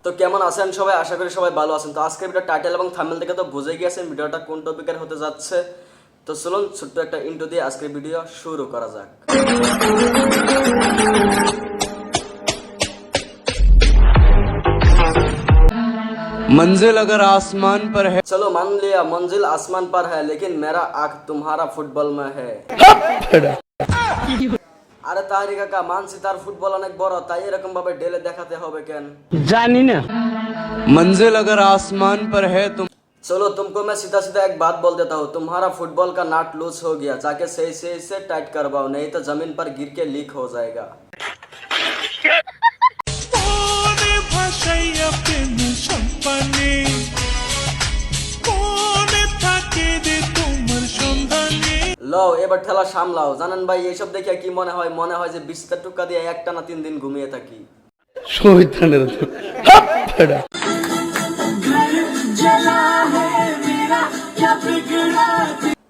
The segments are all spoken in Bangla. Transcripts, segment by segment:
তো কেমন আছেন সবাই? আশা করি সবাই ভালো আছেন। তো আজকের ভিডিও টাইটেল এবং থাম্বনেল থেকে তো বুঝে গিয়েছেন ভিডিওটা কোন টপিকের হতে যাচ্ছে। তো চলুন ছোট্ট একটা ইন্ট্রো দিয়ে আজকের ভিডিও শুরু করা যাক। मंजिल अगर आसमान पर है चलो मान लिया मंजिल आसमान पर है, लेकिन मेरा आंख तुम्हारा फुटबॉल में है। আরে তাহরি কাকা, মানছি তার ফুটবল অনেক বড়, তাই এরকম ভাবে ঢেলে দেখাতে হবে কেন? जानी ना मंजिल अगर आसमान पर है तुम चलो तुमको मैं सीधा सीधा एक बात बोल देता हूँ, तुम्हारा फुटबॉल का नाट लूज हो गया, जाके सही से इसे टाइट करवाओ, नहीं तो जमीन पर गिर के लीक हो जाएगा। লো এবার ঠেলা সামলাও। জানেন ভাই, এইসব দেখে কি মনে হয়? মনে হয় যে বিস্তার টুকা দিয়ে একটা না 3 দিন ঘুমিয়ে থাকি। শয়তানের তো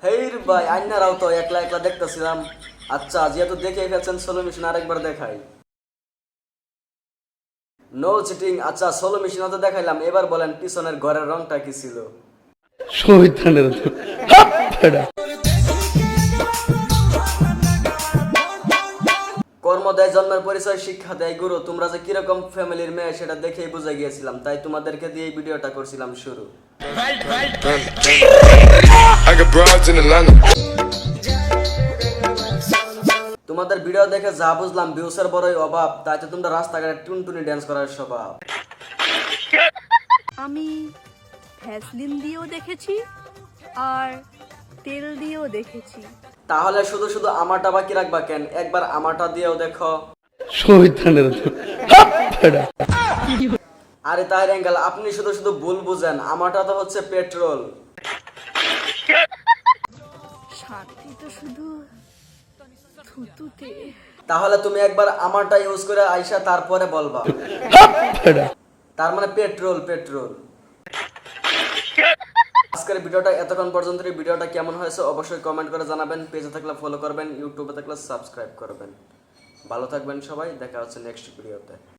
হেইর ভাই, আইনারাও তো একলা একলা দেখতেছিলাম। আচ্ছা, যেহেতু দেখে ফেলছেন, সোলো মিশন আরেকবার দেখাই। No cheating. আচ্ছা, সোলো মিশন তো দেখাইলাম, এবার বলেন পিছনের ঘরের রংটা কি ছিল? শয়তানের তো কর্ম দেয় জন্মের পরিচয়, শিক্ষা দেয় গুরু। তোমরা যে কিরকম ফ্যামিলির মেয়ে সেটা দেখেই বুঝে গিয়েছিলাম, তাই তোমাদেরকে দিয়ে এই ভিডিওটা করছিলাম শুরু। I got broads in Atlanta. তোমাদের ভিডিও দেখে যা বুঝলাম, ভিউসের বড়ই অভাব, তাই তো তোমরা রাস্তাঘাটে টুনটুনি ড্যান্স করার স্বভাব। আমি ভ্যাসলিন দিয়েও দেখেছি আর তেল দিয়েও দেখেছি। তাহলে শুধু শুধু আমারটা বাকি রাখবা কেন? একবার আমারটা দিয়েও দেখো। শয়তানের তো আরে তাই অ্যাঙ্গেল, আপনি শুধু শুধু ভুল বুঝেন, আমারটা তো হচ্ছে পেট্রোল। শান্তি তো শুধু থুতুতে। তাহলে তুমি একবার আমারটা ইউজ করে আইসা তারপরে বলবা। তার মানে পেট্রোল পেট্রোল। আজকের ভিডিওটা এতক্ষণ পর্যন্ত। ভিডিওটা কেমন হয়েছে অবশ্যই কমেন্ট করে জানাবেন। পেজে থাকলে ফলো করবেন, ইউটিউবে থাকলে সাবস্ক্রাইব করবেন। ভালো থাকবেন সবাই, দেখা হচ্ছে নেক্সট ভিডিওতে।